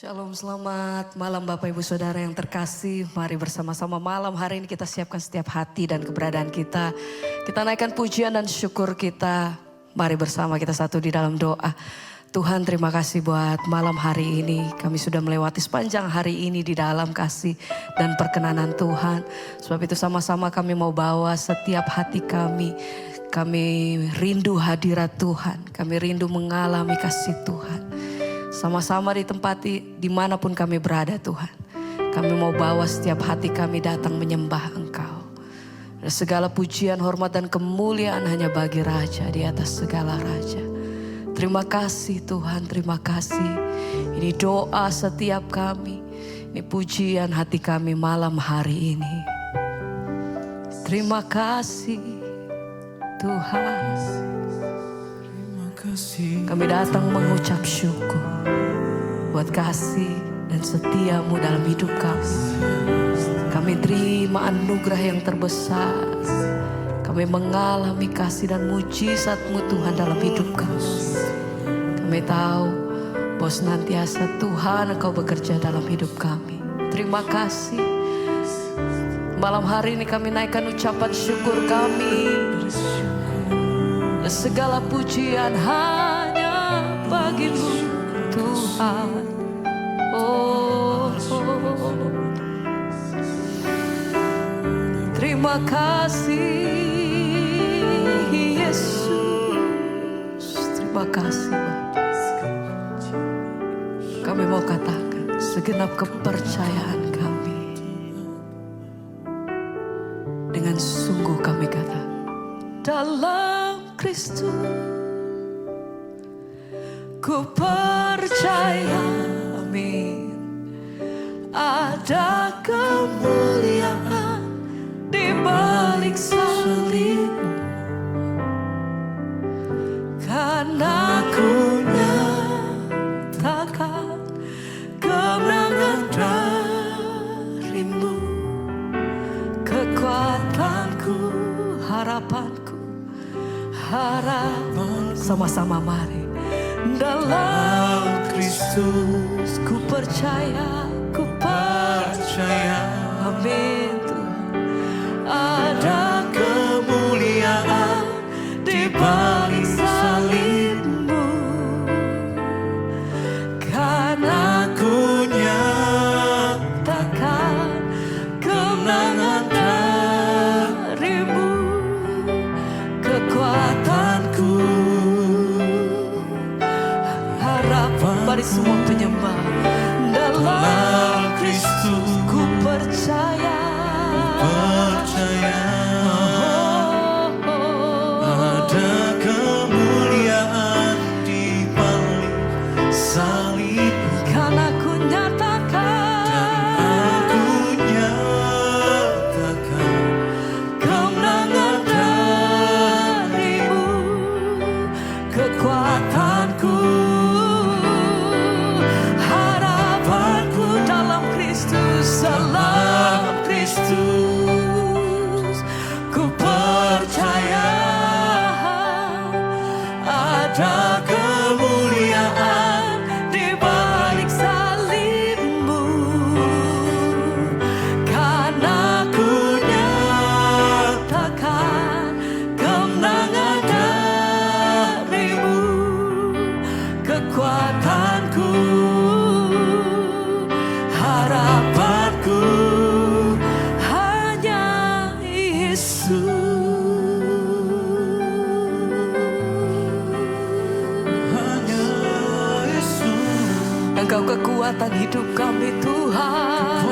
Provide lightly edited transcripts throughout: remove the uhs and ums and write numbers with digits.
Shalom, selamat malam Bapak Ibu Saudara yang terkasih. Mari bersama-sama malam hari ini kita siapkan setiap hati dan keberadaan kita. Kita naikkan pujian dan syukur kita. Mari bersama kita satu di dalam doa. Tuhan, terima kasih buat malam hari ini. Kami sudah melewati sepanjang hari ini di dalam kasih dan perkenanan Tuhan. Sebab itu sama-sama kami mau bawa setiap hati kami. Kami rindu hadirat Tuhan. Kami rindu mengalami kasih Tuhan. Sama-sama di tempat dimanapun kami berada Tuhan. Kami mau bawa setiap hati kami datang menyembah Engkau. Dan segala pujian, hormat dan kemuliaan hanya bagi Raja di atas segala Raja. Terima kasih Tuhan, terima kasih. Ini doa setiap kami. Ini pujian hati kami malam hari ini. Terima kasih Tuhan. Kami datang mengucap syukur buat kasih dan setiamu dalam hidup kami. Kami terima anugerah yang terbesar. Kami mengalami kasih dan mujizat-Mu Tuhan dalam hidup kami. Kami tahu bahwa senantiasa Tuhan Engkau bekerja dalam hidup kami. Terima kasih. Malam hari ini kami naikkan ucapan syukur kami. Segala pujian hanya bagi-Mu Tuhan. Oh. Terima kasih Yesus. Terima kasih. Kami mau katakan segenap kepercayaan kami. Dengan sungguh kami kata dalam Kristus ku percaya, amin. Ada kemuliaan di balik salib, karena ku nyatakan kemenangan dari-Mu, kekuatanku, harapanku. Harapan sama-sama mari. Dalam Kristus ku percaya, amin. Ada kemuliaan di balik salib-Mu, karena ku nyatakan kemenangan dari-Mu, kekuatanku, harapan. Mari semua penyembah. Dalam Kristus ku percaya, ada kemuliaan di balik salib, karena ku nyatakan kemenangan dari-Mu, kekuatanku, harapanku dalam Kristus. Dalam Kristus ku percaya, ada kemuliaan di balik salib-Mu, karena ku nyatakan kemenangan dari-Mu, kekuatanku, harapanku hanya Yesus. Engkau kekuatan hidup kami Tuhan.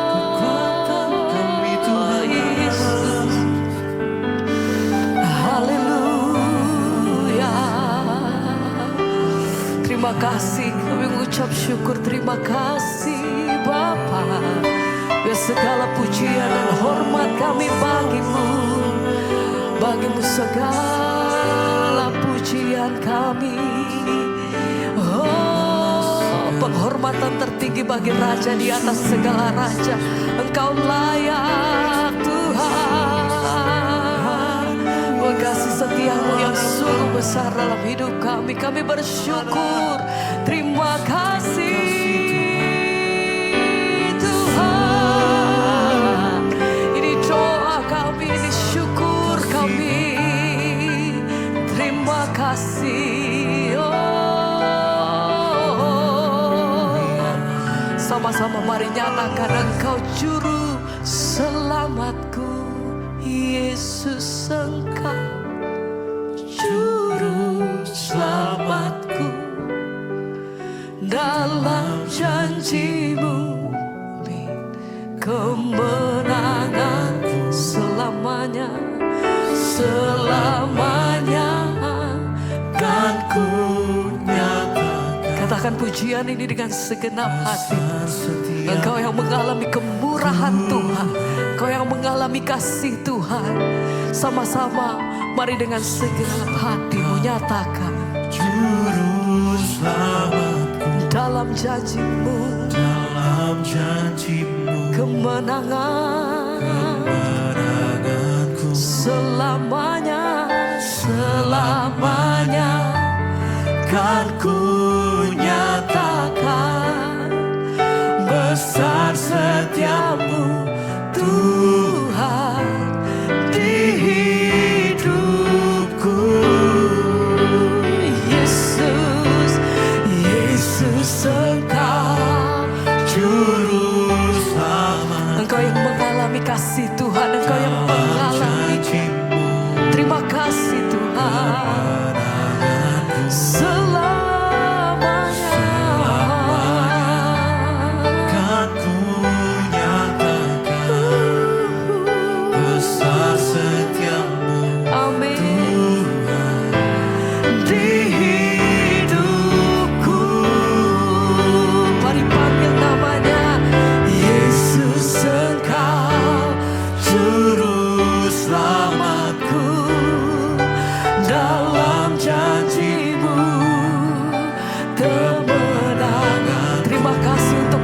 kekuatan kami Tuhan Yesus. Haleluya. Terima kasih, kami mengucap syukur. Terima kasih Bapa. Biar segala pujian dan hormat kami bagi-Mu. Bagi-Mu segala pujian kami. Penghormatan tertinggi bagi Raja di atas segala Raja. Engkau layak Tuhan. Kasih setia-Mu yang sungguh besar dalam hidup kami. Kami bersyukur. Terima kasih Mari nyatakan Engkau juru selamatku, Yesus Engkau juru selamatku. Dalam janji-Mu kemenangan selamanya, selamanya kan ku nyatakan. Katakan pujian ini dengan segenap hati. Engkau yang mengalami kemurahan Tuhan, Engkau yang mengalami kasih Tuhan. Sama-sama mari dengan segenap hatimu nyatakan Juru selamatku, dalam janji-Mu, dalam janji-Mu kemenanganku selamanya, selamanya kan ku nyatakan. Besar setiamu Tuhan di hidupku. Yesus, Yesus Engkau juru selamat. Engkau yang mengalami kasih Tuhan, Engkau yang mengalami. Terima kasih Tuhan.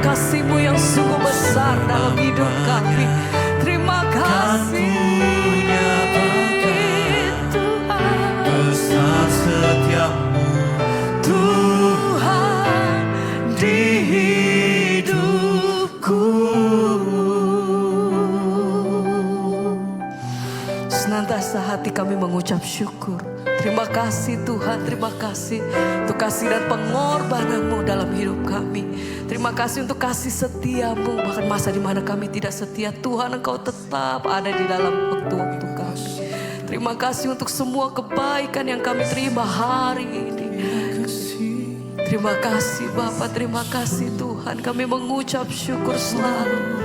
Kasih-Mu yang sungguh besar dalam hidup kami. Terima kasih Tuhan. Besar setiamu Tuhan di hidupku. Senantiasa hati kami mengucap syukur. Terima kasih Tuhan, terima kasih untuk kasih dan pengorbanan-Mu dalam hidup kami. Terima kasih untuk kasih setia-Mu, bahkan masa di mana kami tidak setia, Tuhan Engkau tetap ada di dalam waktu-waktu kami. Terima kasih untuk semua kebaikan yang kami terima hari ini. Terima kasih Bapa, terima kasih Tuhan, kami mengucap syukur selalu.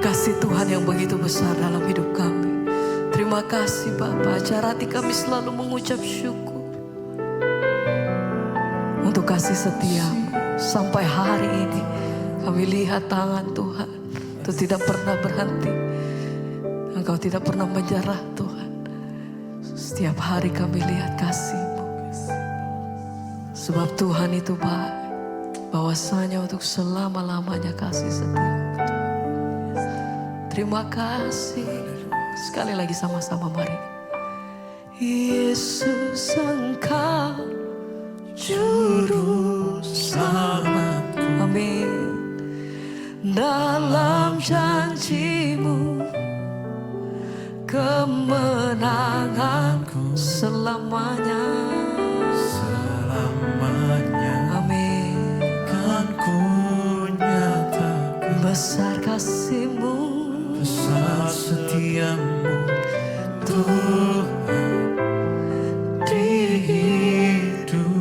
Kasih Tuhan yang begitu besar dalam hidup kami. Terima kasih Bapa, acara hati kami selalu mengucap syukur untuk kasih setia-Mu. Sampai hari ini kami lihat tangan Tuhan itu tidak pernah berhenti. Engkau tidak pernah menyerah Tuhan. Setiap hari kami lihat kasih-Mu. Sebab Tuhan itu baik, bahwasanya untuk selama-lamanya kasih setia-Mu. Terima kasih. Sekali lagi sama-sama mari. Yesus Engkau juru selamatku. Amin. Dalam janji-Mu kemenanganku selamanya. Selamanya Amin. kan ku nyatakan. Besar kasih-Mu, besar setiamu Tuhan di hidupku.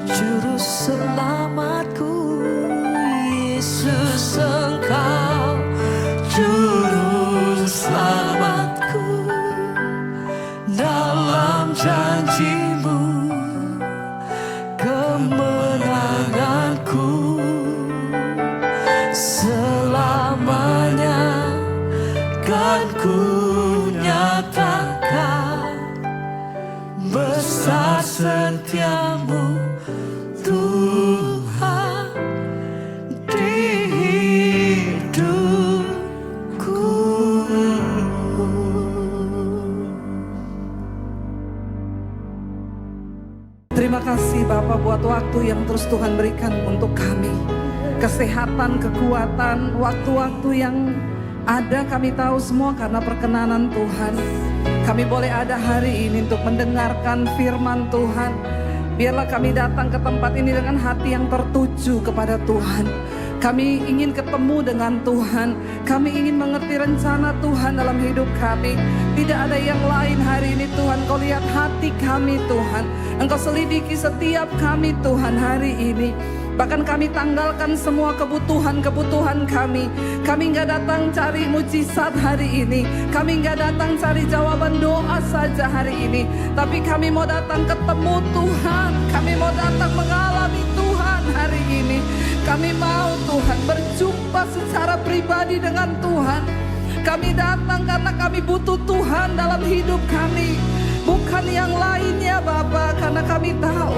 Juru selamatku, Yesus Engkau juru selamatku. Dalam janji-Mu kemenanganku selamanya kan ku nyatakan. Besar setiamu Tuhan di hidupku. Terima kasih Bapak buat waktu yang terus Tuhan berikan untuk kami. Kesehatan, kekuatan, waktu-waktu yang ada kami tahu semua karena perkenanan Tuhan. Kami boleh ada hari ini untuk mendengarkan firman Tuhan. Biarlah kami datang ke tempat ini dengan hati yang tertuju kepada Tuhan. Kami ingin ketemu dengan Tuhan. Kami ingin mengerti rencana Tuhan dalam hidup kami. Tidak ada yang lain hari ini Tuhan. Kau lihat hati kami Tuhan. Engkau selidiki setiap kami Tuhan hari ini. Bahkan kami tanggalkan semua kebutuhan kami. Kami gak datang cari mujizat hari ini. Kami gak datang cari jawaban doa saja hari ini. Tapi kami mau datang ketemu Tuhan. Kami mau datang mengalami Tuhan hari ini. Kami mau Tuhan berjumpa secara pribadi dengan Tuhan. Kami datang karena kami butuh Tuhan dalam hidup kami. Bukan yang lainnya Bapa, karena kami tahu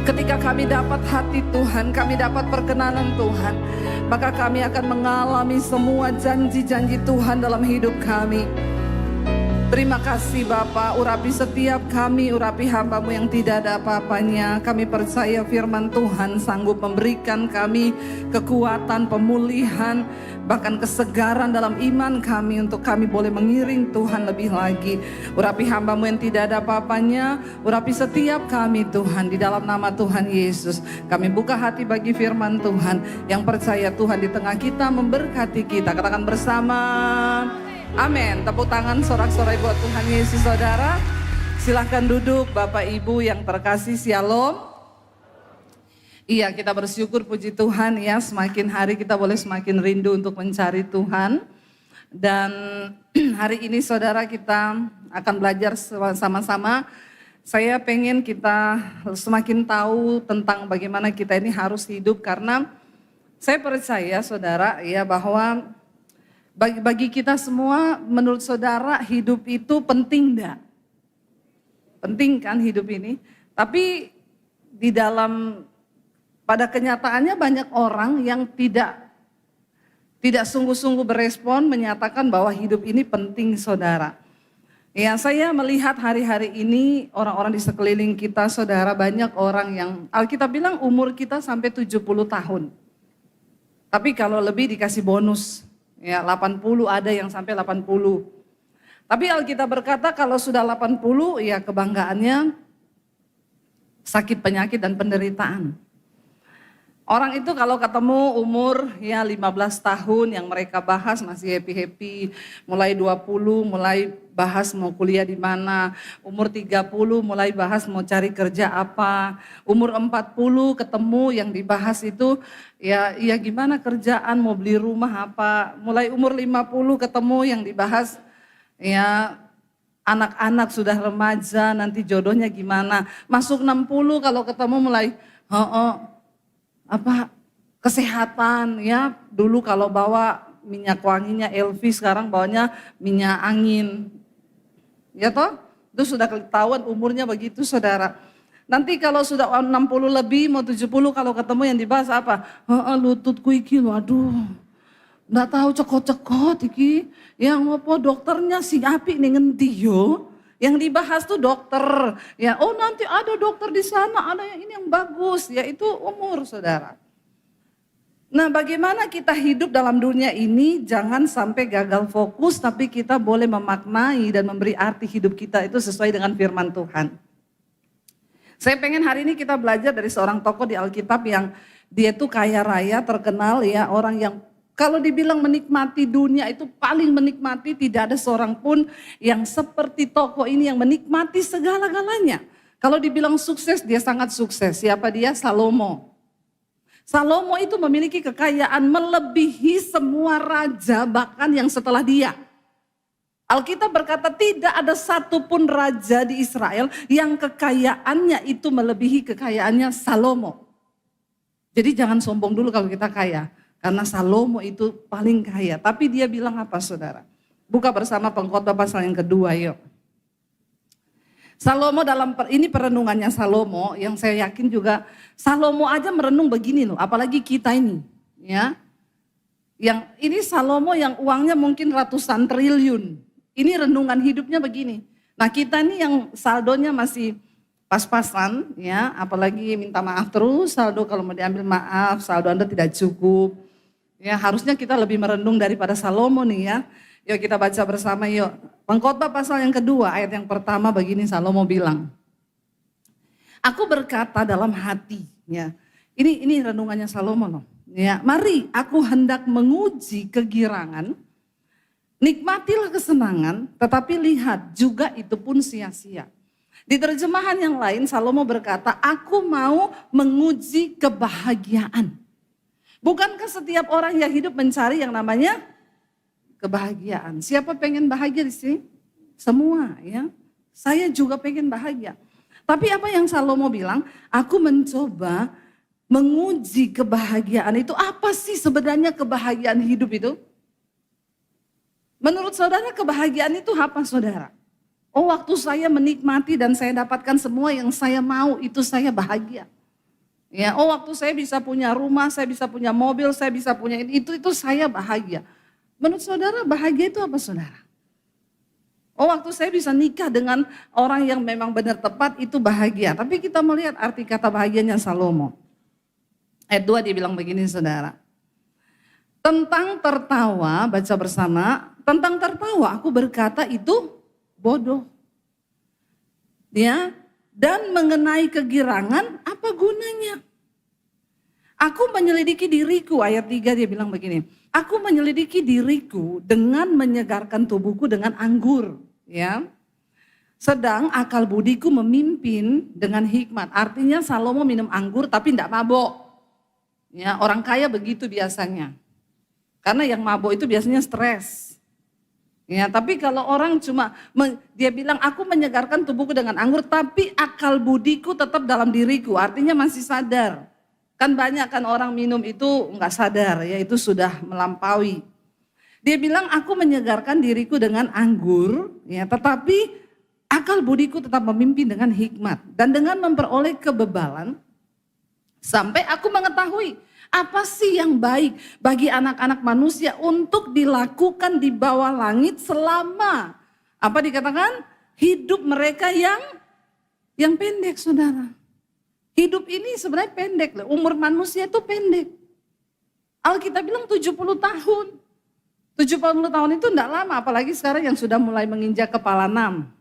ketika kami dapat hati Tuhan, kami dapat perkenanan Tuhan, maka kami akan mengalami semua janji-janji Tuhan dalam hidup kami. Terima kasih Bapa, urapi setiap kami, urapi hamba-Mu yang tidak ada apa-apanya. Kami percaya firman Tuhan sanggup memberikan kami kekuatan, pemulihan, bahkan kesegaran dalam iman kami untuk kami boleh mengiring Tuhan lebih lagi. Urapi hamba-Mu yang tidak ada apa-apanya, urapi setiap kami Tuhan, di dalam nama Tuhan Yesus. Kami buka hati bagi firman Tuhan, yang percaya Tuhan di tengah kita memberkati kita. Katakan bersama, amin. Tepuk tangan sorak-sorai buat Tuhan Yesus saudara. Silahkan duduk Bapak Ibu yang terkasih, shalom. Iya, kita bersyukur puji Tuhan ya, semakin hari kita boleh semakin rindu untuk mencari Tuhan. Dan hari ini saudara kita akan belajar sama-sama. Saya pengen kita semakin tahu tentang bagaimana kita ini harus hidup, karena saya percaya saudara ya bahwa bagi kita semua, menurut saudara hidup itu penting enggak? Penting kan hidup ini? Tapi di dalam, pada kenyataannya banyak orang yang tidak sungguh-sungguh berespon menyatakan bahwa hidup ini penting saudara. Ya, saya melihat hari-hari ini orang-orang di sekeliling kita saudara, banyak orang yang Alkitab bilang umur kita sampai 70 tahun. Tapi kalau lebih dikasih bonus. Ya, 80 ada yang sampai 80. Tapi Alkitab berkata kalau sudah 80 ya kebanggaannya sakit, penyakit dan penderitaan. Orang itu kalau ketemu umur ya 15 tahun yang mereka bahas masih happy-happy, mulai 20 mulai bahas mau kuliah di mana, umur 30 mulai bahas mau cari kerja apa, umur 40 ketemu yang dibahas itu ya gimana kerjaan, mau beli rumah apa, mulai umur 50 ketemu yang dibahas ya anak-anak sudah remaja nanti jodohnya gimana, masuk 60 kalau ketemu mulai kesehatan ya, dulu kalau bawa minyak wanginya LV sekarang bawanya minyak angin. Ya toh? Itu sudah ketahuan umurnya begitu saudara. Nanti kalau sudah 60 lebih mau 70 kalau ketemu yang dibahas apa? Lututku iki waduh. Enggak tahu cekot-cekot iki. Yang apa dokternya si api nih ngendi yo. Yang dibahas tuh dokter, ya nanti ada dokter di sana, ada yang ini yang bagus, ya itu umur saudara. Nah bagaimana kita hidup dalam dunia ini, jangan sampai gagal fokus, tapi kita boleh memaknai dan memberi arti hidup kita itu sesuai dengan firman Tuhan. Saya pengen hari ini kita belajar dari seorang tokoh di Alkitab yang dia tuh kaya raya, terkenal ya, orang yang kalau dibilang menikmati dunia itu paling menikmati, tidak ada seorang pun yang seperti tokoh ini yang menikmati segala-galanya. Kalau dibilang sukses, dia sangat sukses. Siapa dia? Salomo. Salomo itu memiliki kekayaan melebihi semua raja bahkan yang setelah dia. Alkitab berkata tidak ada satupun raja di Israel yang kekayaannya itu melebihi kekayaannya Salomo. Jadi jangan sombong dulu kalau kita kaya. Karena Salomo itu paling kaya. Tapi dia bilang apa saudara? Buka bersama Pengkhotbah pasal yang kedua yuk. Salomo ini perenungannya Salomo yang saya yakin juga Salomo aja merenung begini loh. Apalagi kita ini. Ya. Yang ini Salomo yang uangnya mungkin ratusan triliun. Ini renungan hidupnya begini. Nah kita nih yang saldonya masih pas-pasan ya. Apalagi minta maaf terus. Saldo kalau mau diambil maaf, saldo Anda tidak cukup. Ya harusnya kita lebih merenung daripada Salomo nih ya. Yuk kita baca bersama yuk. Pengkhotbah pasal yang kedua ayat yang pertama begini Salomo bilang. Aku berkata dalam hati, ya. Ini renungannya Salomo loh. Ya, mari aku hendak menguji kegirangan, nikmatilah kesenangan, tetapi lihat juga itu pun sia-sia. Di terjemahan yang lain Salomo berkata, aku mau menguji kebahagiaan. Bukankah setiap orang yang hidup mencari yang namanya kebahagiaan? Siapa pengen bahagia di sini? Semua ya. Saya juga pengen bahagia. Tapi apa yang Salomo bilang? Aku mencoba menguji kebahagiaan itu. Apa sih sebenarnya kebahagiaan hidup itu? Menurut saudara kebahagiaan itu apa saudara? Oh, waktu saya menikmati dan saya dapatkan semua yang saya mau, itu saya bahagia. Ya, oh waktu saya bisa punya rumah, saya bisa punya mobil, saya bisa punya itu saya bahagia. Menurut saudara bahagia itu apa saudara? Oh waktu saya bisa nikah dengan orang yang memang benar tepat, itu bahagia. Tapi kita melihat arti kata bahagianya Salomo. Ayat 2 dia bilang begini saudara. Tentang tertawa, baca bersama. Tentang tertawa aku berkata itu bodoh. Ya, dan mengenai kegirangan apa gunanya? Aku menyelidiki diriku, ayat 3 dia bilang begini. Aku menyelidiki diriku dengan menyegarkan tubuhku dengan anggur. Ya, sedang akal budiku memimpin dengan hikmat. Artinya Salomo minum anggur tapi tidak mabok. Ya, orang kaya begitu biasanya. Karena yang mabok itu biasanya stres. Ya, tapi kalau orang cuma dia bilang aku menyegarkan tubuhku dengan anggur tapi akal budiku tetap dalam diriku, artinya masih sadar. Kan banyak kan orang minum itu enggak sadar, ya itu sudah melampaui. Dia bilang aku menyegarkan diriku dengan anggur, ya tetapi akal budiku tetap memimpin dengan hikmat dan dengan memperoleh kebebalan sampai aku mengetahui apa sih yang baik bagi anak-anak manusia untuk dilakukan di bawah langit selama apa dikatakan hidup mereka yang pendek saudara. Hidup ini sebenarnya pendek loh, umur manusia itu pendek. Alkitab bilang 70 tahun. 70 tahun itu enggak lama, apalagi sekarang yang sudah mulai menginjak kepala 6.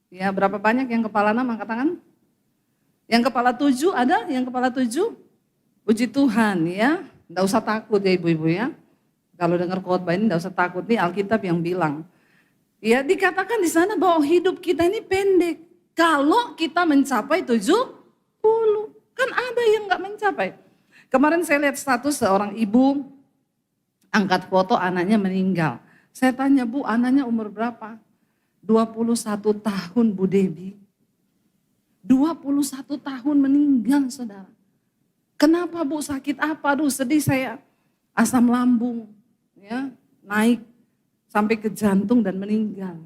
Ya, berapa banyak yang kepala 6 angkat tangan? Yang kepala 7 ada? Yang kepala 7? Puji Tuhan ya, enggak usah takut ya ibu-ibu ya. Kalau dengar khotbah ini enggak usah takut, nih Alkitab yang bilang. Ya, dikatakan di sana bahwa hidup kita ini pendek. Kalau kita mencapai 70, kan ada yang enggak mencapai. Kemarin saya lihat status seorang ibu angkat foto anaknya meninggal. Saya tanya, Bu, anaknya umur berapa? 21 tahun Bu Debi. 21 tahun meninggal saudara. Kenapa Bu, sakit apa? Aduh sedih saya. Asam lambung ya naik sampai ke jantung dan meninggal.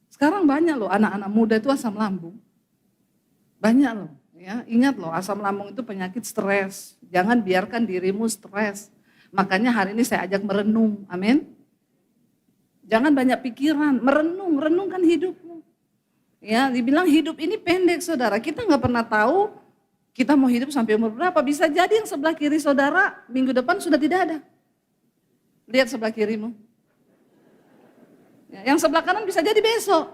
Sekarang banyak loh anak-anak muda itu asam lambung. Banyak loh ya. Ingat loh, asam lambung itu penyakit stres. Jangan biarkan dirimu stres. Makanya hari ini saya ajak merenung, amin. Jangan banyak pikiran, renungkan hidupmu. Ya, dibilang hidup ini pendek saudara, kita nggak pernah tahu kita mau hidup sampai umur berapa. Bisa jadi yang sebelah kiri saudara minggu depan sudah tidak ada. Lihat sebelah kirimu. Ya, yang sebelah kanan bisa jadi besok.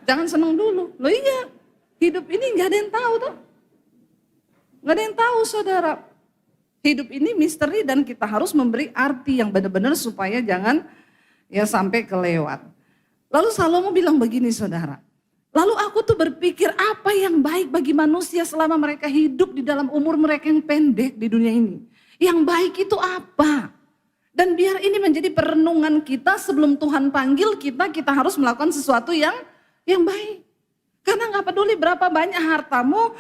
Jangan seneng dulu, loh iya, hidup ini nggak ada yang tahu tuh. Nggak ada yang tahu saudara. Hidup ini misteri dan kita harus memberi arti yang benar-benar supaya jangan ya sampai kelewat. Lalu Salomo bilang begini saudara. Lalu aku tuh berpikir apa yang baik bagi manusia selama mereka hidup di dalam umur mereka yang pendek di dunia ini. Yang baik itu apa? Dan biar ini menjadi perenungan kita sebelum Tuhan panggil kita harus melakukan sesuatu yang baik. Karena gak peduli berapa banyak hartamu,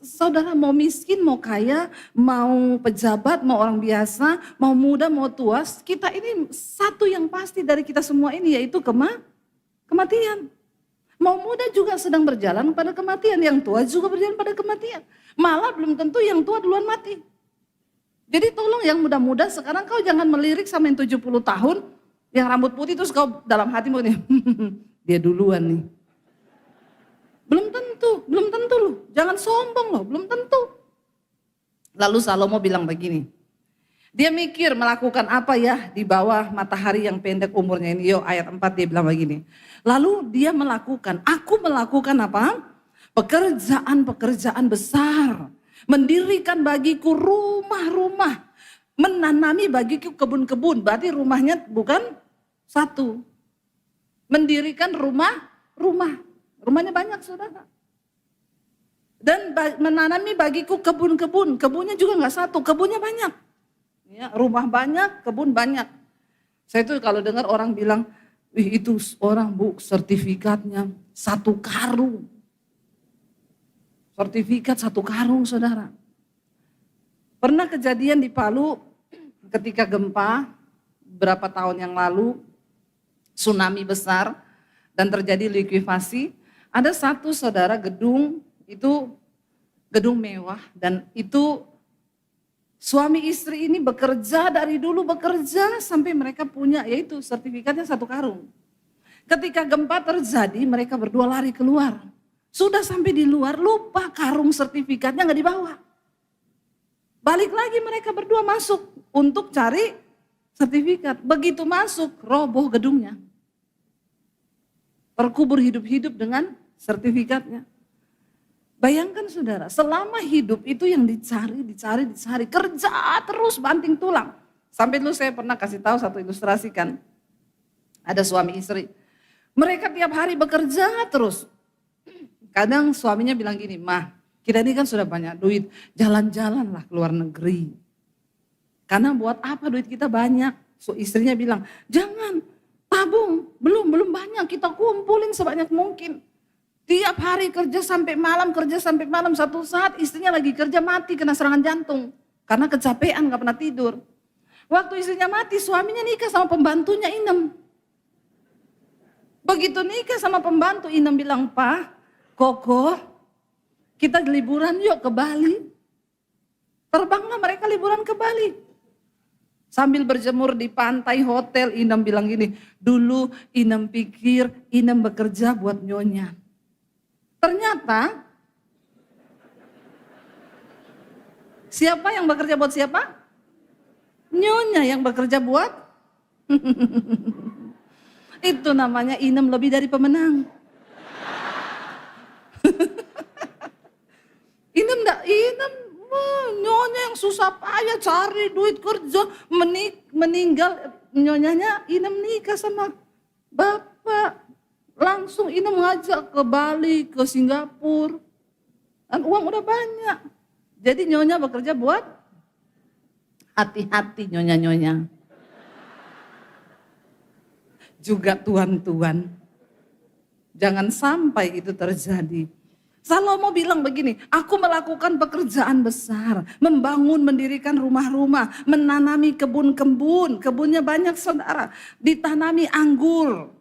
saudara mau miskin, mau kaya, mau pejabat, mau orang biasa, mau muda, mau tua. Kita ini satu yang pasti dari kita semua ini yaitu kematian. Mau muda juga sedang berjalan pada kematian, yang tua juga berjalan pada kematian. Malah belum tentu yang tua duluan mati. Jadi tolong yang muda-muda sekarang kau jangan melirik sama yang 70 tahun, yang rambut putih terus kau dalam hatimu nih, dia duluan nih. Belum tentu loh, jangan sombong loh, belum tentu. Lalu Salomo bilang begini, dia mikir melakukan apa ya di bawah matahari yang pendek umurnya ini. Ayat 4 dia bilang begini. Lalu dia melakukan, aku melakukan apa? pekerjaan-pekerjaan besar. Mendirikan bagiku rumah-rumah. Menanami bagiku kebun-kebun. Berarti rumahnya bukan satu. Mendirikan rumah-rumah. Rumahnya banyak saudara. Dan menanami bagiku kebun-kebun. Kebunnya juga gak satu, kebunnya banyak. Ya, rumah banyak, kebun banyak. Saya tuh kalau dengar orang bilang, "Wih, itu orang bu sertifikatnya 1 karung. Sertifikat 1 karung saudara. Pernah kejadian di Palu ketika gempa berapa tahun yang lalu, tsunami besar dan terjadi likuifasi. Ada satu saudara gedung, itu gedung mewah dan itu suami istri ini bekerja dari dulu bekerja sampai mereka punya yaitu sertifikatnya 1 karung. Ketika gempa terjadi mereka berdua lari keluar. Sudah sampai di luar lupa karung sertifikatnya gak dibawa. Balik lagi mereka berdua masuk untuk cari sertifikat. Begitu masuk roboh gedungnya. Terkubur hidup-hidup dengan sertifikatnya. Bayangkan saudara, selama hidup itu yang dicari. Kerja terus banting tulang. Sampai dulu saya pernah kasih tahu satu ilustrasi kan. Ada suami istri. Mereka tiap hari bekerja terus. Kadang suaminya bilang gini, "Mah, kita ini kan sudah banyak duit, jalan-jalan lah ke luar negeri. Karena buat apa duit kita banyak?" So istrinya bilang, "Jangan, tabung, belum banyak, kita kumpulin sebanyak mungkin." Tiap hari kerja sampai malam, satu saat istrinya lagi kerja mati kena serangan jantung. Karena kecapean gak pernah tidur. Waktu istrinya mati suaminya nikah sama pembantunya Inem. Begitu nikah sama pembantu Inem bilang, "Pak, Koko, kita liburan yuk ke Bali." Terbanglah mereka liburan ke Bali. Sambil berjemur di pantai hotel, Inem bilang gini, "Dulu Inem pikir Inem bekerja buat nyonya. Ternyata, siapa yang bekerja buat siapa? Nyonya yang bekerja buat." Itu namanya Inem lebih dari pemenang. Inem nyonya yang susah payah cari duit kerja, meninggal nyonyanya, Inem nikah sama bapak. Langsung Inem ngajak ke Bali, ke Singapura. Dan uang udah banyak. Jadi nyonya bekerja buat hati-hati nyonya-nyonya. Juga tuan-tuan. Jangan sampai itu terjadi. Salomo bilang begini, "Aku melakukan pekerjaan besar, membangun, mendirikan rumah-rumah, menanami kebun-kebun, kebunnya banyak saudara, ditanami anggur.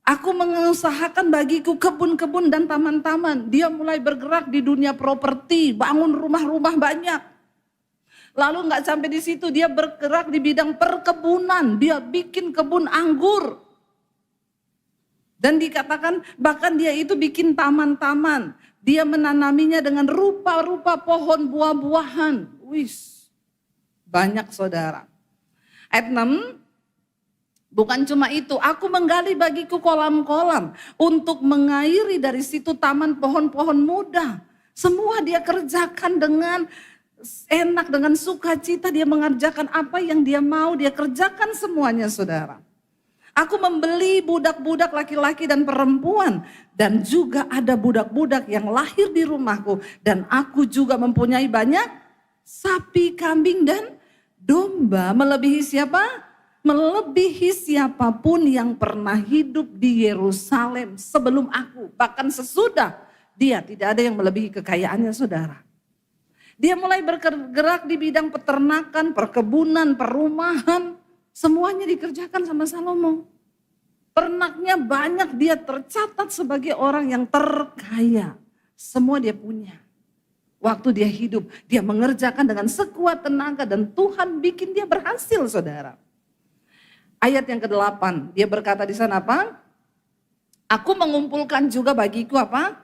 Aku mengusahakan bagiku kebun-kebun dan taman-taman." Dia mulai bergerak di dunia properti, bangun rumah-rumah banyak. Lalu nggak sampai di situ, dia bergerak di bidang perkebunan, dia bikin kebun anggur. Dan dikatakan bahkan dia itu bikin taman-taman. Dia menanaminya dengan rupa-rupa pohon buah-buahan. Wis, banyak saudara. Ayat 6, bukan cuma itu, aku menggali bagiku kolam-kolam untuk mengairi dari situ taman pohon-pohon muda. Semua dia kerjakan dengan enak, dengan sukacita. Dia mengerjakan apa yang dia mau, dia kerjakan semuanya saudara. Aku membeli budak-budak laki-laki dan perempuan. Dan juga ada budak-budak yang lahir di rumahku. Dan aku juga mempunyai banyak sapi, kambing dan domba. Melebihi siapa? Melebihi siapapun yang pernah hidup di Yerusalem sebelum aku. Bahkan sesudah dia, tidak ada yang melebihi kekayaannya saudara. Dia mulai bergerak di bidang peternakan, perkebunan, perumahan. Semuanya dikerjakan sama Salomo. Ternaknya banyak, dia tercatat sebagai orang yang terkaya. Semua dia punya. Waktu dia hidup, dia mengerjakan dengan sekuat tenaga dan Tuhan bikin dia berhasil saudara. Ayat yang ke-8, dia berkata di sana apa? Aku mengumpulkan juga bagiku apa?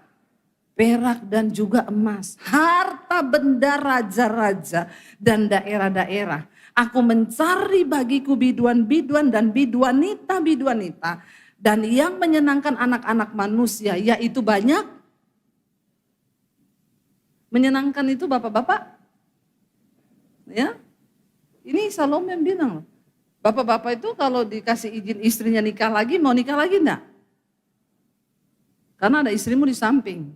Perak dan juga emas, harta benda raja-raja dan daerah-daerah. Aku mencari bagiku biduan-biduan dan biduanita-biduanita. Dan yang menyenangkan anak-anak manusia yaitu banyak Menyenangkan itu bapak-bapak? Ya, ini Salomo yang bilang loh. Bapak-bapak itu kalau dikasih izin istrinya nikah lagi, mau nikah lagi enggak? Karena ada istrimu di samping.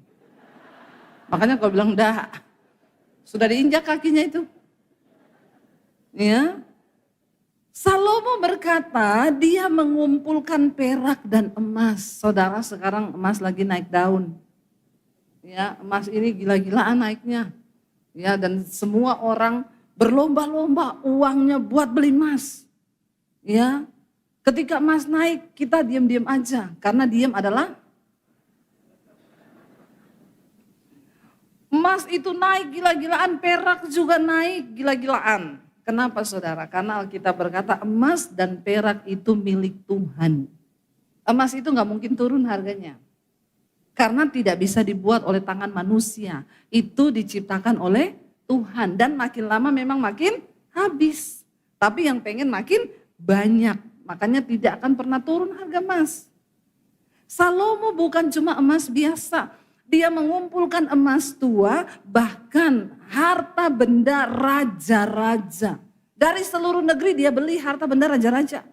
Makanya kau bilang enggak. Sudah diinjak kakinya itu. Ya. Salomo berkata dia mengumpulkan perak dan emas. Saudara, sekarang emas lagi naik daun. Ya, emas ini gila-gilaan naiknya. Ya, dan semua orang berlomba-lomba uangnya buat beli emas. Ya. Ketika emas naik, kita diam-diam aja karena diam adalah emas itu naik gila-gilaan, perak juga naik gila-gilaan. Kenapa saudara? Karena Alkitab berkata emas dan perak itu milik Tuhan. Emas itu gak mungkin turun harganya. Karena tidak bisa dibuat oleh tangan manusia. Itu diciptakan oleh Tuhan. Dan makin lama memang makin habis. Tapi yang pengen makin banyak. Makanya tidak akan pernah turun harga emas. Salomo bukan cuma emas biasa. Dia mengumpulkan emas tua, bahkan harta benda raja-raja. Dari seluruh negeri dia beli harta benda raja-raja.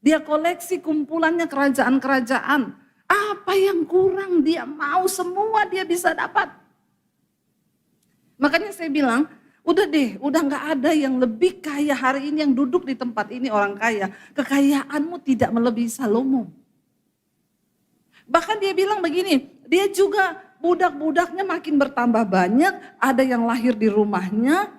Dia koleksi kumpulannya kerajaan-kerajaan. Apa yang kurang dia mau semua dia bisa dapat. Makanya saya bilang, udah deh, udah gak ada yang lebih kaya hari ini yang duduk di tempat ini orang kaya. Kekayaanmu tidak melebihi Salomo. Bahkan dia bilang begini, dia juga budak-budaknya makin bertambah banyak, ada yang lahir di rumahnya,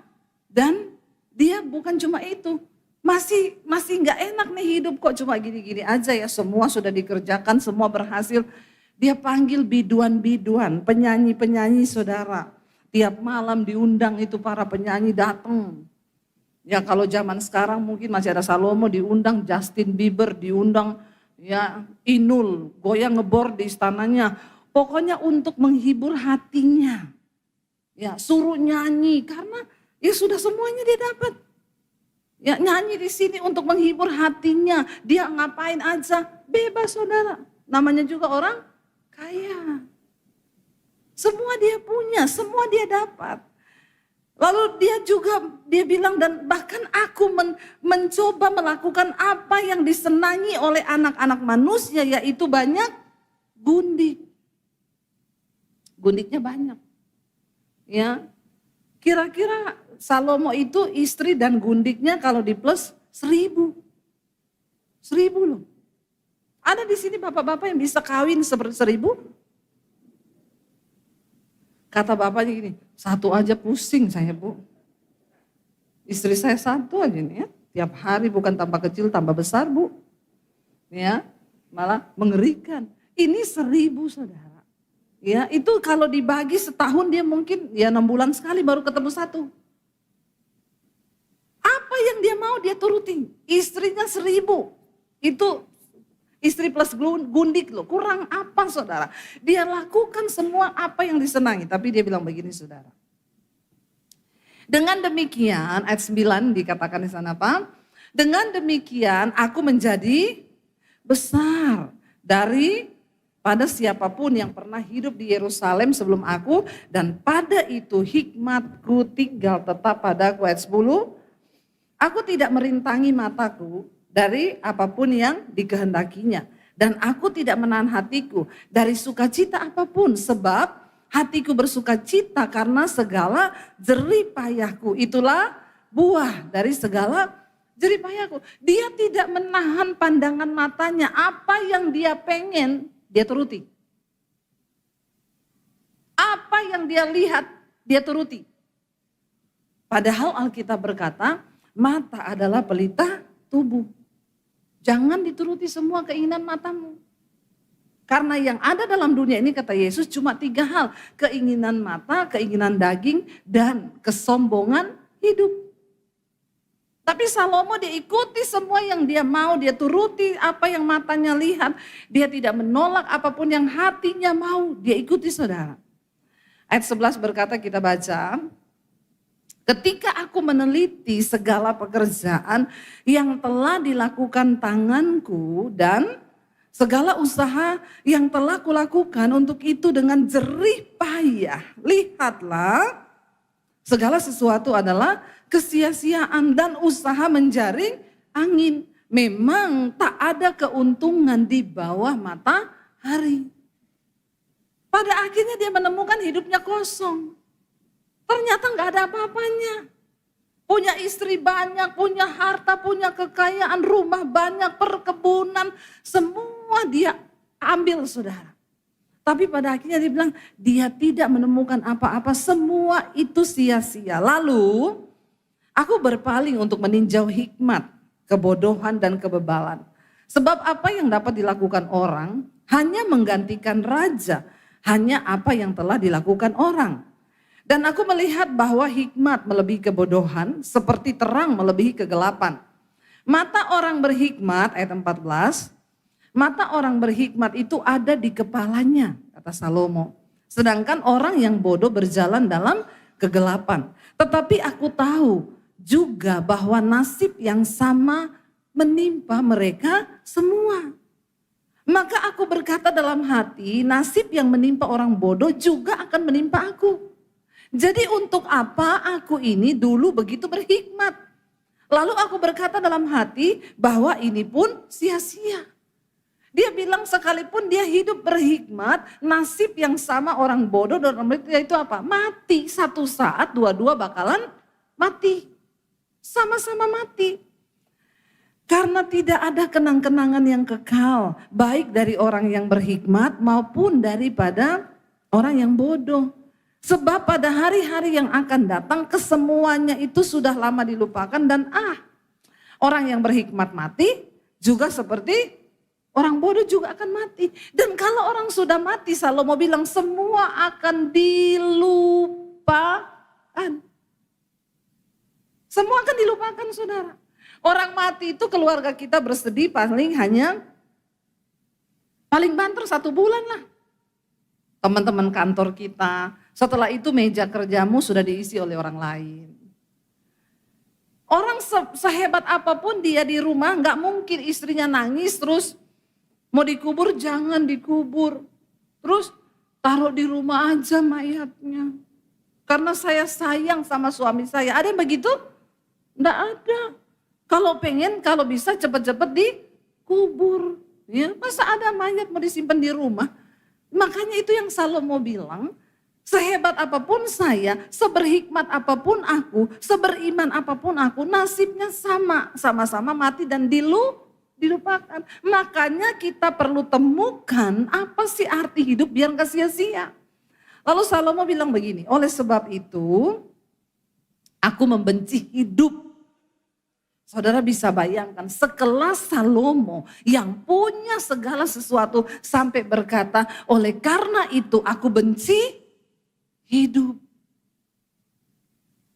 dan dia bukan cuma itu, masih nggak enak nih hidup kok cuma gini-gini aja ya, semua sudah dikerjakan, semua berhasil. Dia panggil biduan-biduan, penyanyi-penyanyi saudara, tiap malam diundang itu para penyanyi datang. Ya kalau zaman sekarang mungkin masih ada Salomo diundang, Justin Bieber diundang, ya Inul goyang ngebor di istananya. Pokoknya untuk menghibur hatinya. Ya, suruh nyanyi karena ya sudah semuanya dia dapat. Ya, nyanyi di sini untuk menghibur hatinya. Dia ngapain aja bebas saudara. Namanya juga orang kaya. Semua dia punya, semua dia dapat. Lalu dia bilang dan bahkan aku mencoba melakukan apa yang disenangi oleh anak-anak manusia, yaitu banyak gundik. Gundiknya banyak. Ya. Kira-kira Salomo itu istri dan gundiknya kalau di plus 1.000. 1.000 loh. Ada di sini bapak-bapak yang bisa kawin 1.000? Kata bapaknya gini, satu aja pusing saya bu. Istri saya satu aja nih ya. Tiap hari bukan tambah kecil tambah besar bu. Ya, malah mengerikan. Ini 1.000 saudara. Ya, itu kalau dibagi setahun dia mungkin ya 6 bulan sekali baru ketemu satu. Apa yang dia mau dia turuti. Istrinya 1.000. Itu istri plus gundik loh. Kurang apa saudara? Dia lakukan semua apa yang disenangi. Tapi dia bilang begini saudara. Dengan demikian ayat 9 dikatakan di sana apa? Dengan demikian aku menjadi besar dari pada siapapun yang pernah hidup di Yerusalem sebelum aku, dan pada itu hikmatku tinggal tetap padaku. Ayat 10, aku tidak merintangi mataku dari apapun yang dikehendakinya, dan aku tidak menahan hatiku dari sukacita apapun, sebab hatiku bersukacita karena segala jerih payahku. Itulah buah dari segala jerih payahku. Dia tidak menahan pandangan matanya, apa yang dia pengen dia turuti. Apa yang dia lihat, dia turuti. Padahal Alkitab berkata, mata adalah pelita tubuh. Jangan dituruti semua keinginan matamu. Karena yang ada dalam dunia ini kata Yesus cuma 3 hal. Keinginan mata, keinginan daging, dan kesombongan hidup. Tapi Salomo dia ikuti semua yang dia mau, dia turuti apa yang matanya lihat. Dia tidak menolak apapun yang hatinya mau, dia ikuti saudara. Ayat 11 berkata kita baca, ketika aku meneliti segala pekerjaan yang telah dilakukan tanganku dan segala usaha yang telah kulakukan untuk itu dengan jerih payah. Lihatlah, Segala sesuatu adalah kesia-siaan dan usaha menjaring angin. Memang tak ada keuntungan di bawah matahari. Pada akhirnya dia menemukan hidupnya kosong. Ternyata gak ada apa-apanya. Punya istri banyak, punya harta, punya kekayaan, rumah banyak, perkebunan. Semua dia ambil saudara. Tapi pada akhirnya dia bilang dia tidak menemukan apa-apa. Semua itu sia-sia. Lalu aku berpaling untuk meninjau hikmat, kebodohan dan kebebalan. Sebab apa yang dapat dilakukan orang hanya menggantikan raja. Hanya apa yang telah dilakukan orang. Dan aku melihat bahwa hikmat melebihi kebodohan seperti terang melebihi kegelapan. Mata orang berhikmat, ayat 14, mata orang berhikmat itu ada di kepalanya, kata Salomo. Sedangkan orang yang bodoh berjalan dalam kegelapan. Tetapi aku tahu juga bahwa nasib yang sama menimpa mereka semua. Maka aku berkata dalam hati, nasib yang menimpa orang bodoh juga akan menimpa aku. Jadi untuk apa aku ini dulu begitu berhikmat? Lalu aku berkata dalam hati bahwa ini pun sia-sia. Dia bilang sekalipun dia hidup berhikmat, nasib yang sama orang bodoh dan orang itu apa? Mati. Satu saat dua-dua bakalan mati. Sama-sama mati. Karena tidak ada kenang-kenangan yang kekal, baik dari orang yang berhikmat maupun daripada orang yang bodoh. Sebab pada hari-hari yang akan datang kesemuanya itu sudah lama dilupakan dan orang yang berhikmat mati juga seperti orang bodoh juga akan mati. Dan kalau orang sudah mati, Salomo bilang semua akan dilupakan. Semua akan dilupakan saudara. Orang mati itu keluarga kita bersedih paling banter 1 bulan lah. Teman-teman kantor kita, setelah itu meja kerjamu sudah diisi oleh orang lain. Orang sehebat apapun dia di rumah gak mungkin istrinya nangis terus mau dikubur jangan dikubur. Terus taruh di rumah aja mayatnya. Karena saya sayang sama suami saya. Ada yang begitu? Gak ada. Kalau pengen, kalau bisa cepet-cepet dikubur. Ya, masa ada mayat mau disimpan di rumah? Makanya itu yang Salomo bilang, sehebat apapun saya, seberhikmat apapun aku, seberiman apapun aku, nasibnya sama-sama mati dan dilupakan. Makanya kita perlu temukan apa sih arti hidup biar gak sia-sia. Lalu Salomo bilang begini, oleh sebab itu aku membenci hidup. Saudara bisa bayangkan sekelas Salomo yang punya segala sesuatu sampai berkata, oleh karena itu aku benci hidup.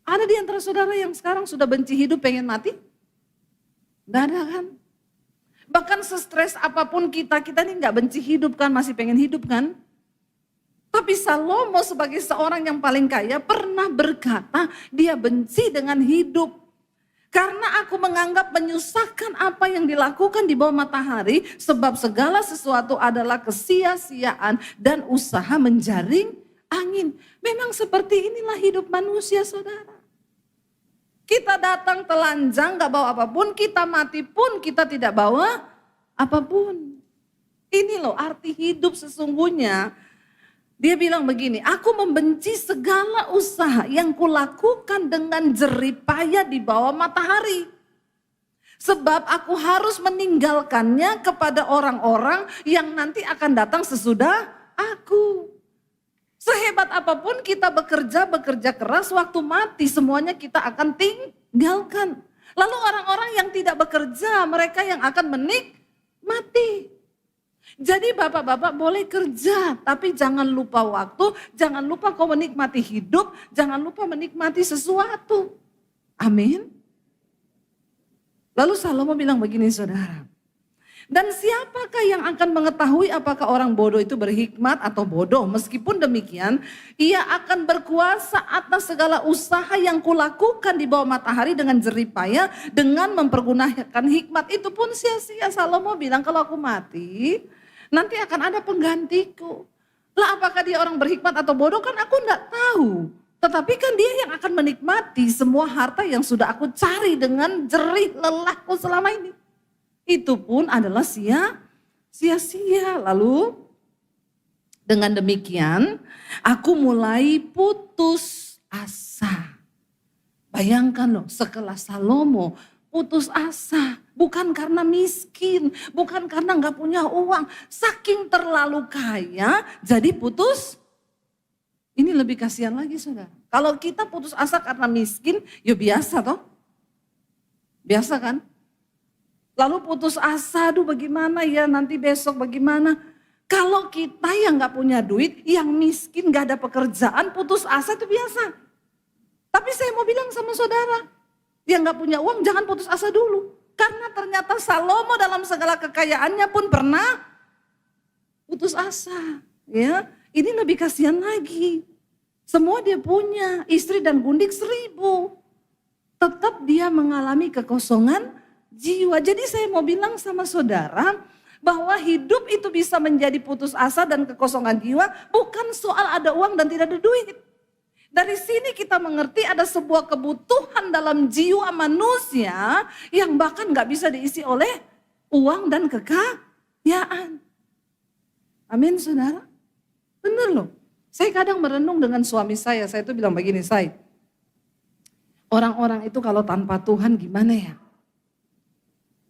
Ada di antara saudara yang sekarang sudah benci hidup pengen mati? Gak ada kan? Bahkan sestres apapun kita ini gak benci hidup kan, masih pengen hidup kan? Tapi Salomo sebagai seorang yang paling kaya pernah berkata dia benci dengan hidup. Karena aku menganggap menyusahkan apa yang dilakukan di bawah matahari, sebab segala sesuatu adalah kesia-siaan dan usaha menjaring angin. Memang seperti inilah hidup manusia saudara. Kita datang telanjang gak bawa apapun, kita mati pun kita tidak bawa apapun. Ini loh arti hidup sesungguhnya. Dia bilang begini, aku membenci segala usaha yang kulakukan dengan jeripaya di bawah matahari. Sebab aku harus meninggalkannya kepada orang-orang yang nanti akan datang sesudah aku. Sehebat apapun kita bekerja keras, waktu mati semuanya kita akan tinggalkan. Lalu orang-orang yang tidak bekerja, mereka yang akan menikmati. Jadi bapak-bapak boleh kerja, tapi jangan lupa waktu, jangan lupa kau menikmati hidup, jangan lupa menikmati sesuatu. Amin. Lalu Salomo bilang begini saudara, dan siapakah yang akan mengetahui apakah orang bodoh itu berhikmat atau bodoh? Meskipun demikian, ia akan berkuasa atas segala usaha yang kulakukan di bawah matahari dengan jeripaya, dengan mempergunakan hikmat itu pun sia-sia. Salomo bilang kalau aku mati, nanti akan ada penggantiku. Lah apakah dia orang berhikmat atau bodoh kan aku enggak tahu. Tetapi kan dia yang akan menikmati semua harta yang sudah aku cari dengan jerih lelahku selama ini. Itu pun adalah sia-sia. Lalu dengan demikian aku mulai putus asa. Bayangkan loh, sekelas Salomo putus asa. Bukan karena miskin, bukan karena gak punya uang. Saking terlalu kaya jadi putus. Ini lebih kasihan lagi saudara. Kalau kita putus asa karena miskin, ya biasa toh. Biasa kan? Lalu putus asa, aduh bagaimana ya nanti besok bagaimana. Kalau kita yang gak punya duit, yang miskin gak ada pekerjaan, putus asa itu biasa. Tapi saya mau bilang sama saudara, yang gak punya uang jangan putus asa dulu. Karena ternyata Salomo dalam segala kekayaannya pun pernah putus asa. Ya, ini lebih kasihan lagi. Semua dia punya, istri dan gundik 1000. Tetap dia mengalami kekosongan jiwa. Jadi saya mau bilang sama saudara bahwa hidup itu bisa menjadi putus asa dan kekosongan jiwa bukan soal ada uang dan tidak ada duit. Dari sini kita mengerti ada sebuah kebutuhan dalam jiwa manusia yang bahkan gak bisa diisi oleh uang dan kekayaan. Amin saudara. Benar loh. Saya kadang merenung dengan suami saya tuh bilang begini, orang-orang itu kalau tanpa Tuhan gimana ya?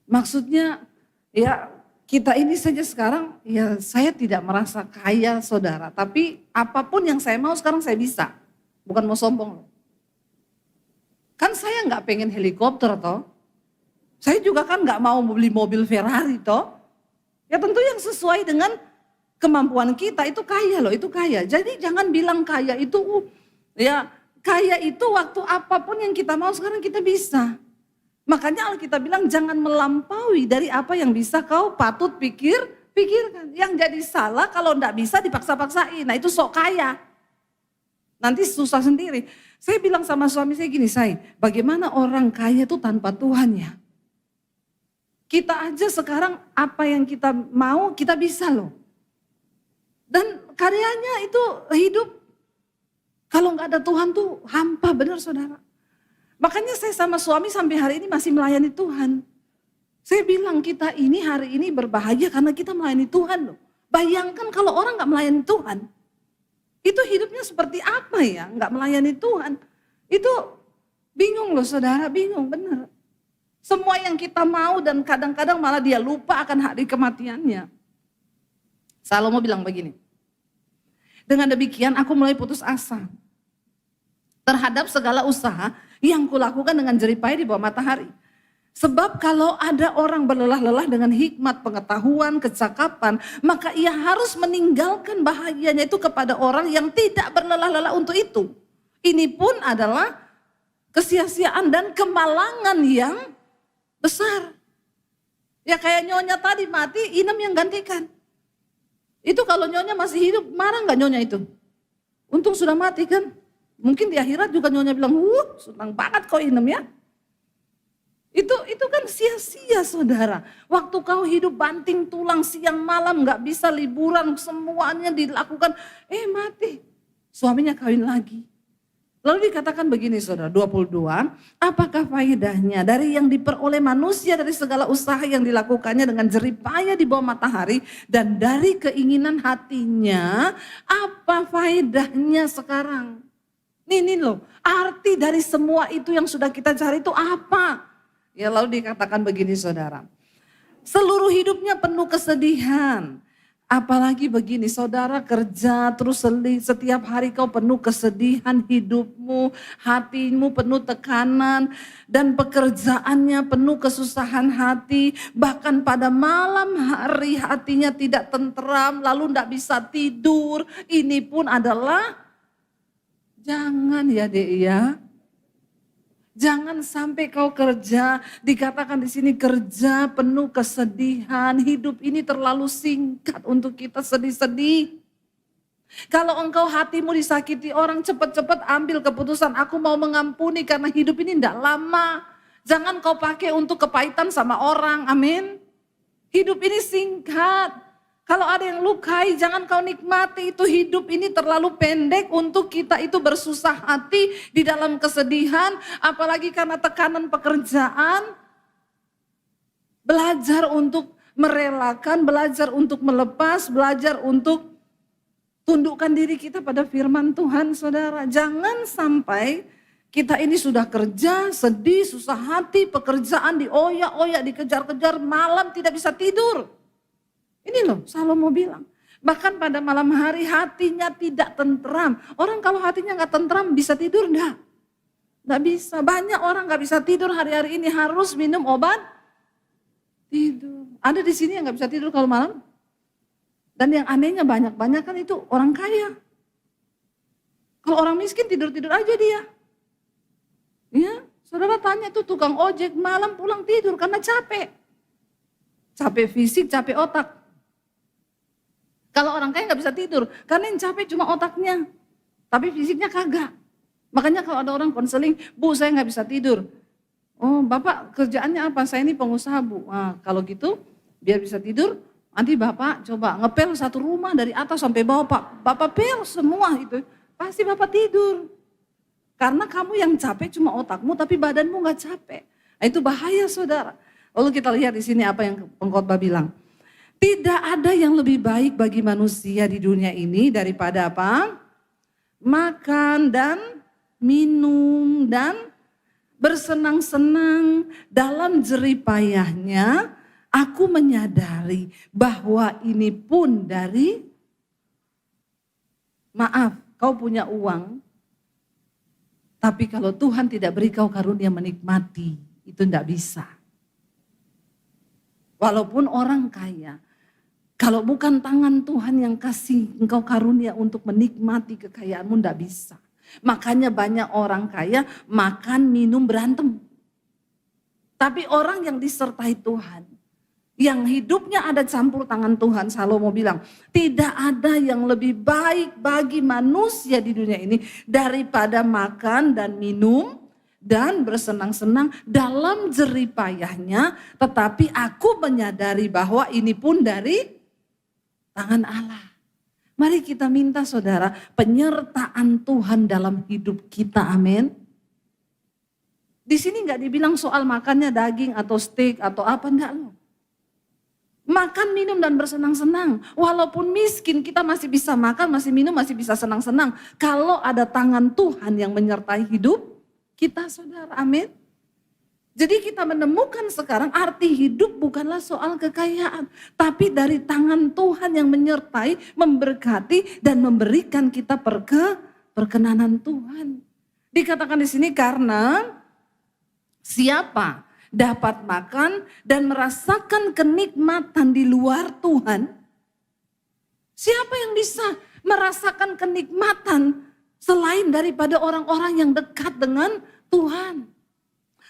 Maksudnya ya kita ini saja sekarang ya saya tidak merasa kaya saudara. Tapi apapun yang saya mau sekarang saya bisa. Bukan mau sombong loh. Kan saya gak pengen helikopter toh. Saya juga kan gak mau beli mobil Ferrari toh. Ya tentu yang sesuai dengan kemampuan kita itu kaya loh, itu kaya. Jadi jangan bilang kaya itu ya kaya itu waktu apapun yang kita mau sekarang kita bisa. Makanya Alkitab bilang jangan melampaui dari apa yang bisa kau patut pikirkan. Yang jadi salah kalau enggak bisa dipaksa-paksain. Nah itu sok kaya. Nanti susah sendiri. Saya bilang sama suami saya gini, bagaimana orang kaya itu tanpa Tuhan ya? Kita aja sekarang apa yang kita mau kita bisa loh. Dan karyanya itu hidup. Kalau nggak ada Tuhan tuh hampa benar saudara. Makanya saya sama suami sampai hari ini masih melayani Tuhan. Saya bilang kita ini hari ini berbahaya karena kita melayani Tuhan loh. Bayangkan kalau orang nggak melayani Tuhan. Itu hidupnya seperti apa ya nggak melayani Tuhan. Itu bingung loh saudara, bingung benar. Semua yang kita mau dan kadang-kadang malah dia lupa akan hari kematiannya. Salomo bilang begini, dengan demikian aku mulai putus asa terhadap segala usaha yang kulakukan dengan jeripaya di bawah matahari. Sebab kalau ada orang berlelah-lelah dengan hikmat, pengetahuan, kecakapan, maka ia harus meninggalkan bahayanya itu kepada orang yang tidak berlelah-lelah untuk itu. Ini pun adalah kesia-siaan dan kemalangan yang besar. Ya kayak nyonya tadi mati, Inem yang gantikan. Itu kalau nyonya masih hidup, marah gak nyonya itu? Untung sudah mati kan? Mungkin di akhirat juga nyonya bilang, senang banget kau Inem ya. Itu kan sia-sia saudara. Waktu kau hidup banting tulang siang malam gak bisa liburan, semuanya dilakukan. Mati. Suaminya kawin lagi. Lalu dikatakan begini saudara, 22, apakah faedahnya dari yang diperoleh manusia dari segala usaha yang dilakukannya dengan jeripaya di bawah matahari dan dari keinginan hatinya, apa faedahnya sekarang? Ini loh, arti dari semua itu yang sudah kita cari itu apa? Ya lalu dikatakan begini saudara, seluruh hidupnya penuh kesedihan. Apalagi begini, saudara kerja terus setiap hari kau penuh kesedihan hidupmu, hatimu penuh tekanan dan pekerjaannya penuh kesusahan hati. Bahkan pada malam hari hatinya tidak tenteram, lalu tidak bisa tidur. Ini pun adalah, jangan ya dek ya. Jangan sampai kau kerja, dikatakan di sini kerja penuh kesedihan, hidup ini terlalu singkat untuk kita sedih-sedih. Kalau engkau hatimu disakiti orang, cepat-cepat ambil keputusan, aku mau mengampuni karena hidup ini tidak lama. Jangan kau pakai untuk kepahitan sama orang, amin. Hidup ini singkat. Kalau ada yang lukai, jangan kau nikmati. Itu hidup ini terlalu pendek untuk kita itu bersusah hati di dalam kesedihan. Apalagi karena tekanan pekerjaan. Belajar untuk merelakan, belajar untuk melepas, belajar untuk tundukkan diri kita pada firman Tuhan, saudara. Jangan sampai kita ini sudah kerja, sedih, susah hati, pekerjaan dioyak-oyak, dikejar-kejar, malam tidak bisa tidur. Ini loh Salomo bilang, bahkan pada malam hari hatinya tidak tentram. Orang kalau hatinya gak tentram bisa tidur enggak? Gak bisa, banyak orang gak bisa tidur hari-hari ini harus minum obat tidur. Ada di sini yang gak bisa tidur kalau malam? Dan yang anehnya banyak kan itu orang kaya. Kalau orang miskin tidur-tidur aja dia. Ya, saudara tanya tuh tukang ojek malam pulang tidur karena capek. Capek fisik, capek otak. Kalau orang kaya nggak bisa tidur, karena yang capek cuma otaknya, tapi fisiknya kagak. Makanya kalau ada orang konseling, Bu saya nggak bisa tidur. Oh Bapak kerjaannya apa? Saya ini pengusaha Bu. Nah, kalau gitu biar bisa tidur, nanti Bapak coba ngepel satu rumah dari atas sampai bawah Pak. Bapak pel semua itu, pasti Bapak tidur. Karena kamu yang capek cuma otakmu, tapi badanmu nggak capek. Nah, itu bahaya saudara. Lalu kita lihat di sini apa yang pengkhotbah bilang. Tidak ada yang lebih baik bagi manusia di dunia ini daripada apa? Makan dan minum dan bersenang-senang dalam jeripayahnya. Aku menyadari bahwa ini pun dari, maaf, kau punya uang, tapi kalau Tuhan tidak beri kau karunia menikmati, itu tidak bisa. Walaupun orang kaya, kalau bukan tangan Tuhan yang kasih engkau karunia untuk menikmati kekayaanmu, tidak bisa. Makanya banyak orang kaya makan, minum, berantem. Tapi orang yang disertai Tuhan, yang hidupnya ada campur tangan Tuhan, Salomo bilang, tidak ada yang lebih baik bagi manusia di dunia ini daripada makan dan minum dan bersenang-senang dalam jeripayahnya. Tetapi aku menyadari bahwa ini pun dari tangan Allah. Mari kita minta saudara penyertaan Tuhan dalam hidup kita, amin. Di sini nggak dibilang soal makannya daging atau steak atau apa, enggak loh. Makan, minum dan bersenang-senang. Walaupun miskin kita masih bisa makan, masih minum, masih bisa senang-senang. Kalau ada tangan Tuhan yang menyertai hidup kita saudara, amin. Jadi kita menemukan sekarang arti hidup bukanlah soal kekayaan. Tapi dari tangan Tuhan yang menyertai, memberkati dan memberikan kita perkenanan Tuhan. Dikatakan di sini karena siapa dapat makan dan merasakan kenikmatan di luar Tuhan. Siapa yang bisa merasakan kenikmatan selain daripada orang-orang yang dekat dengan Tuhan.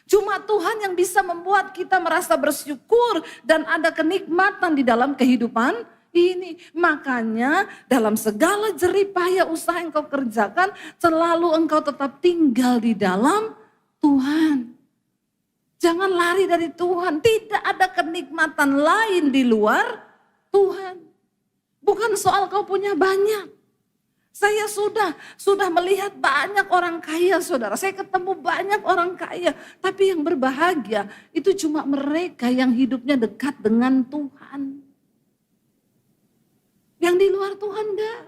Cuma Tuhan yang bisa membuat kita merasa bersyukur dan ada kenikmatan di dalam kehidupan ini. Makanya dalam segala jeripaya usaha yang kau kerjakan, selalu engkau tetap tinggal di dalam Tuhan. Jangan lari dari Tuhan. Tidak ada kenikmatan lain di luar Tuhan. Bukan soal kau punya banyak. Saya sudah melihat banyak orang kaya saudara. Saya ketemu banyak orang kaya. Tapi yang berbahagia itu cuma mereka yang hidupnya dekat dengan Tuhan. Yang di luar Tuhan enggak.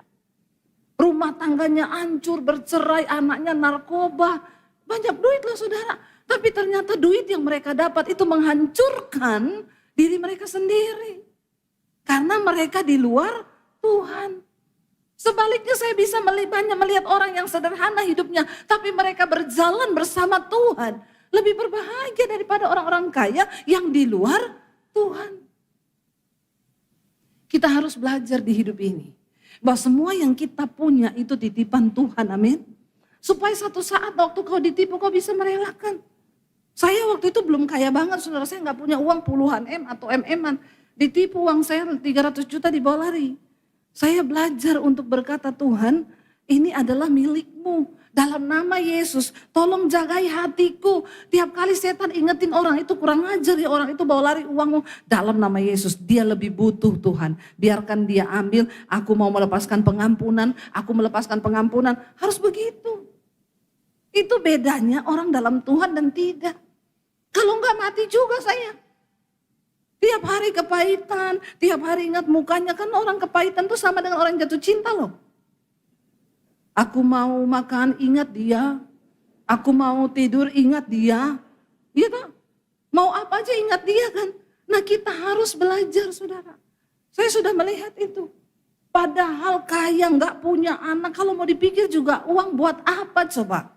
Rumah tangganya hancur, bercerai, anaknya narkoba. Banyak duit loh saudara. Tapi ternyata duit yang mereka dapat itu menghancurkan diri mereka sendiri. Karena mereka di luar Tuhan. Sebaliknya saya bisa banyak melihat orang yang sederhana hidupnya. Tapi mereka berjalan bersama Tuhan. Lebih berbahagia daripada orang-orang kaya yang di luar Tuhan. Kita harus belajar di hidup ini. Bahwa semua yang kita punya itu titipan Tuhan, amin. Supaya satu saat waktu kau ditipu kau bisa merelakan. Saya waktu itu belum kaya banget, saudara, saya gak punya uang puluhan M atau MM-an. Ditipu uang saya 300 juta dibawa lari. Saya belajar untuk berkata, Tuhan Ini adalah milikmu. Dalam nama Yesus, tolong jagai hatiku. Tiap kali setan ingetin orang itu kurang ajar ya, orang itu bawa lari uangmu. Dalam nama Yesus, dia lebih butuh Tuhan. Biarkan dia ambil, aku mau melepaskan pengampunan, aku melepaskan pengampunan. Harus begitu. Itu bedanya orang dalam Tuhan dan tidak. Kalau enggak mati juga saya. Tiap hari kepahitan, tiap hari ingat mukanya. Kan orang kepahitan tuh sama dengan orang jatuh cinta loh. Aku mau makan, ingat dia. Aku mau tidur, ingat dia. Iya kan? Mau apa aja ingat dia kan? Nah kita harus belajar saudara. Saya sudah melihat itu. Padahal kaya nggak punya anak. Kalau mau dipikir juga uang buat apa coba?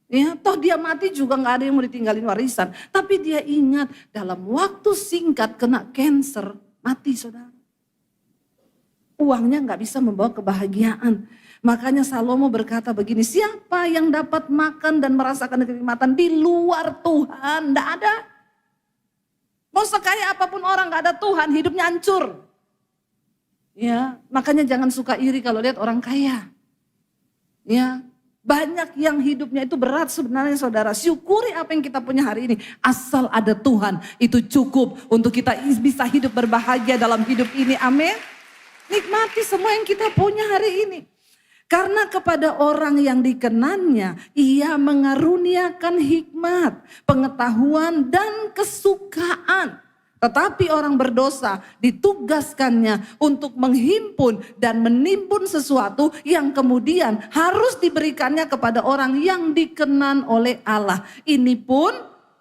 Ya, toh dia mati juga nggak ada yang mau ditinggalin warisan. Tapi dia ingat dalam waktu singkat kena cancer, mati saudara. Uangnya nggak bisa membawa kebahagiaan. Makanya Salomo berkata begini, siapa yang dapat makan dan merasakan kenikmatan di luar Tuhan? Tidak ada. Mau sekaya apapun orang gak ada Tuhan, hidupnya hancur. Ya, makanya jangan suka iri kalau lihat orang kaya. Ya, banyak yang hidupnya itu berat sebenarnya saudara. Syukuri apa yang kita punya hari ini. Asal ada Tuhan, itu cukup untuk kita bisa hidup berbahagia dalam hidup ini. Amin. Nikmati semua yang kita punya hari ini. Karena kepada orang yang dikenannya, ia mengaruniakan hikmat, pengetahuan dan kesukaan. Tetapi orang berdosa ditugaskannya untuk menghimpun dan menimbun sesuatu yang kemudian harus diberikannya kepada orang yang dikenan oleh Allah. Ini pun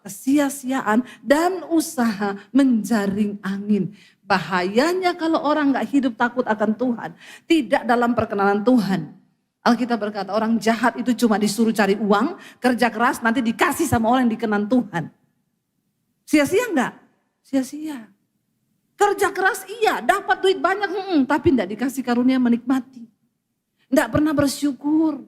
kesia-siaan dan usaha menjaring angin. Bahayanya kalau orang gak hidup takut akan Tuhan, tidak dalam perkenanan Tuhan. Alkitab berkata orang jahat itu cuma disuruh cari uang, kerja keras nanti dikasih sama orang yang dikenan Tuhan. Sia-sia enggak? Sia-sia. Kerja keras iya, dapat duit banyak, tapi enggak dikasih karunia menikmati. Enggak pernah bersyukur.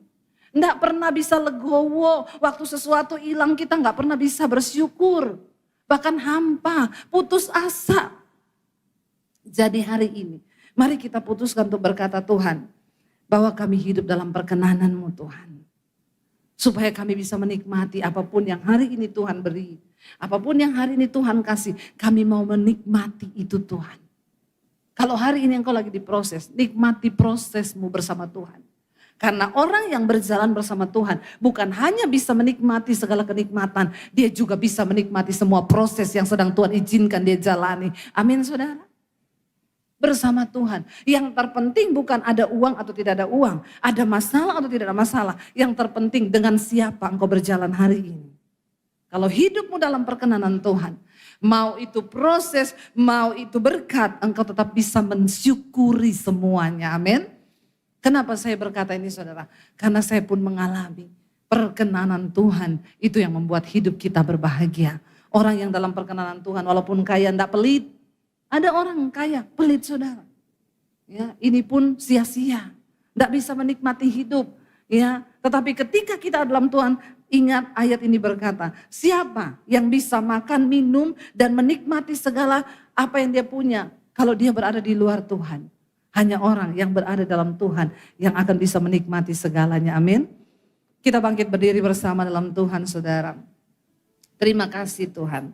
Enggak pernah bisa legowo, waktu sesuatu hilang kita enggak pernah bisa bersyukur. Bahkan hampa, putus asa. Jadi hari ini, mari kita putuskan untuk berkata Tuhan, bahwa kami hidup dalam perkenanan-Mu Tuhan. Supaya kami bisa menikmati apapun yang hari ini Tuhan beri. Apapun yang hari ini Tuhan kasih, kami mau menikmati itu Tuhan. Kalau hari ini engkau lagi diproses, nikmati prosesmu bersama Tuhan. Karena orang yang berjalan bersama Tuhan bukan hanya bisa menikmati segala kenikmatan, dia juga bisa menikmati semua proses yang sedang Tuhan izinkan dia jalani. Amin saudara. Bersama Tuhan. Yang terpenting bukan ada uang atau tidak ada uang. Ada masalah atau tidak ada masalah. Yang terpenting dengan siapa engkau berjalan hari ini. Kalau hidupmu dalam perkenanan Tuhan. Mau itu proses, mau itu berkat. Engkau tetap bisa mensyukuri semuanya. Amin. Kenapa saya berkata ini saudara? Karena saya pun mengalami perkenanan Tuhan. Itu yang membuat hidup kita berbahagia. Orang yang dalam perkenanan Tuhan walaupun kaya tidak pelit. Ada orang kaya, pelit saudara. Ya, ini pun sia-sia. Tidak bisa menikmati hidup. Ya, tetapi ketika kita dalam Tuhan, ingat ayat ini berkata, siapa yang bisa makan, minum, dan menikmati segala apa yang dia punya. Kalau dia berada di luar Tuhan. Hanya orang yang berada dalam Tuhan yang akan bisa menikmati segalanya. Amin. Kita bangkit berdiri bersama dalam Tuhan saudara. Terima kasih Tuhan.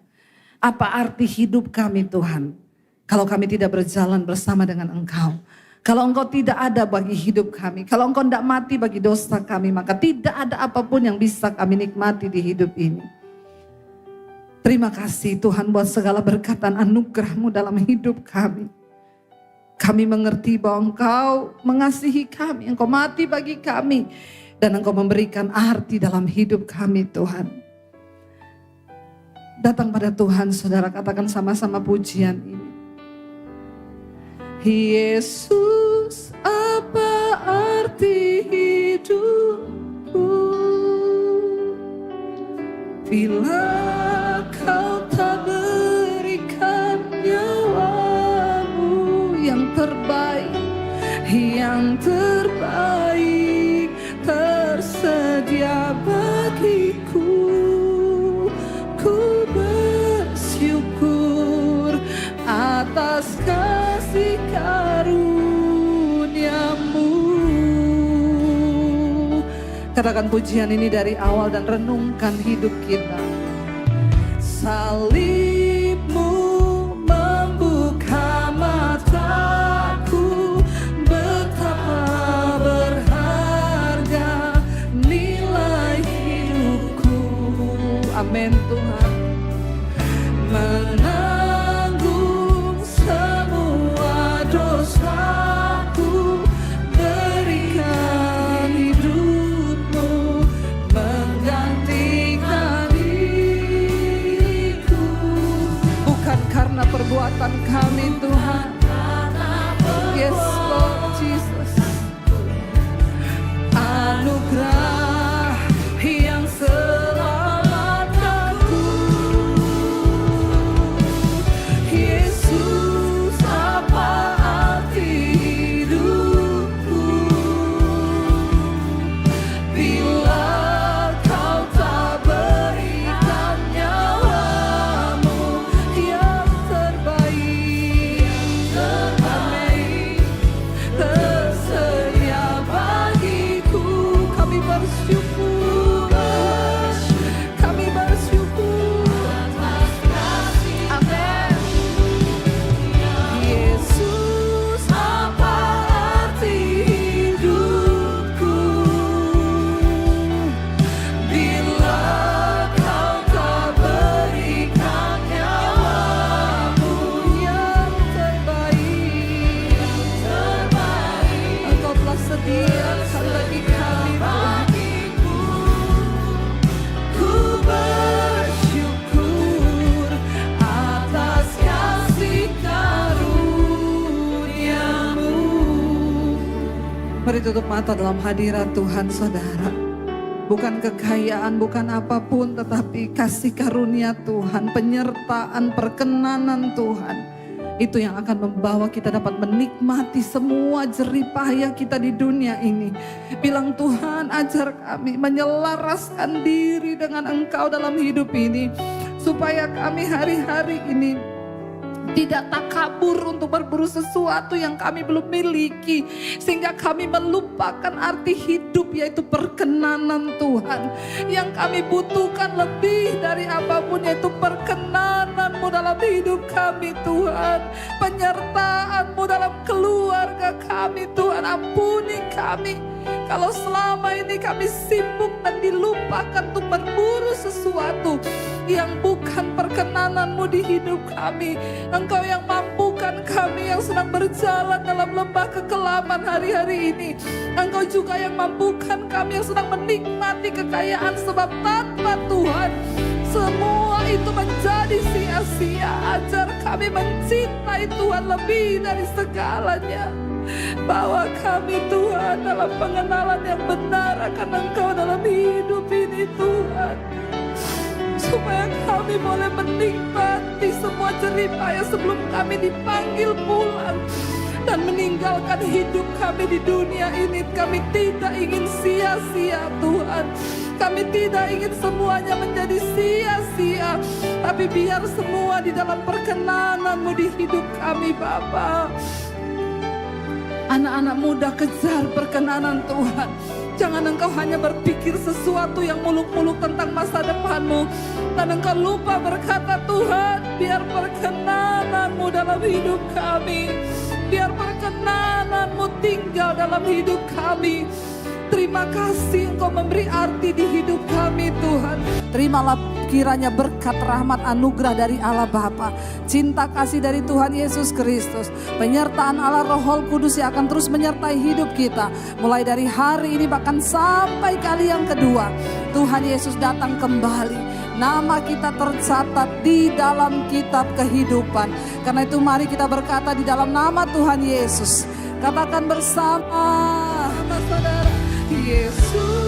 Apa arti hidup kami Tuhan? Kalau kami tidak berjalan bersama dengan Engkau. Kalau Engkau tidak ada bagi hidup kami. Kalau Engkau tidak mati bagi dosa kami. Maka tidak ada apapun yang bisa kami nikmati di hidup ini. Terima kasih Tuhan buat segala berkatan anugerah-Mu dalam hidup kami. Kami mengerti bahwa Engkau mengasihi kami. Engkau mati bagi kami. Dan Engkau memberikan arti dalam hidup kami Tuhan. Datang pada Tuhan saudara, katakan sama-sama pujian ini. Yesus, apa arti hidupku bila Kau tak berikan nyawa-Mu yang terbaik tersedia bagiku. Ku bersyukur atas kasih karunia-Mu. Katakan pujian ini dari awal dan renungkan hidup kita. Salibmu membuka mataku, betapa berharga nilai hidupku. Amin Tuhan. Menanggung semua dosaku, berikan hidupmu menggantikan diriku. Bukan karena perbuatan kami Tuhan. Yes Lord Jesus. Anugerah yang selamatkanku. Yesus, apa arti hidupku bila kau tak berikan nyawamu yang terbaik, tersedia bagiku. Kami bersyukur, kami bersyukur. Amin. Yesus, apa arti hidupku bila kau tak berikan nyawamu yang terbaik. Engkau telah sediakan bagi kami Tuhan. Ku bersyukur atas kasih karuniamu. Mari tutup mata dalam hadirat Tuhan saudara. Bukan kekayaan, bukan apapun, tetapi kasih karunia Tuhan, penyertaan, perkenanan Tuhan. Itu yang akan membawa kita dapat menikmati semua jerih payah kita di dunia ini. Bilang, Tuhan ajar kami menyelaraskan diri dengan Engkau dalam hidup ini. Supaya kami hari-hari ini tidak takabur untuk berburu sesuatu yang kami belum miliki. Sehingga kami melupakan arti hidup, yaitu perkenanan Tuhan. Yang kami butuhkan lebih dari apapun, yaitu perkenanan-Mu dalam hidup kami Tuhan. Penyertaan-Mu dalam keluarga kami Tuhan. Ampuni kami kalau selama ini kami sibuk dan dilupakan untuk berburu sesuatu yang bukan perkenanan-Mu di hidup kami. Engkau yang mampukan kami yang sedang berjalan dalam lembah kekelaman hari-hari ini. Engkau juga yang mampukan kami yang sedang menikmati kekayaan, sebab tanpa Tuhan semua itu menjadi sia-sia. Ajar kami mencintai Tuhan lebih dari segalanya. Bawa kami Tuhan dalam pengenalan yang benar akan Engkau dalam hidup ini Tuhan. Supaya kami boleh menikmati semua jerih payah sebelum kami dipanggil pulang. Dan meninggalkan hidup kami di dunia ini. Kami tidak ingin sia-sia Tuhan. Kami tidak ingin semuanya menjadi sia-sia. Tapi biar semua di dalam perkenanan-Mu di hidup kami Bapa. Anak-anak muda, kejar perkenanan Tuhan. Jangan engkau hanya berpikir sesuatu yang muluk-muluk tentang masa depanmu. Dan engkau lupa berkata, Tuhan, biar perkenanan-Mu dalam hidup kami. Biar perkenanan-Mu tinggal dalam hidup kami. Terima kasih Engkau memberi arti di hidup kami Tuhan. Terimalah kiranya berkat, rahmat, anugerah dari Allah Bapa, cinta kasih dari Tuhan Yesus Kristus, penyertaan Allah Roh Kudus yang akan terus menyertai hidup kita. Mulai dari hari ini bahkan sampai kali yang kedua Tuhan Yesus datang kembali. Nama kita tercatat di dalam kitab kehidupan. Karena itu mari kita berkata di dalam nama Tuhan Yesus. Katakan bersama, saudara, Yesus.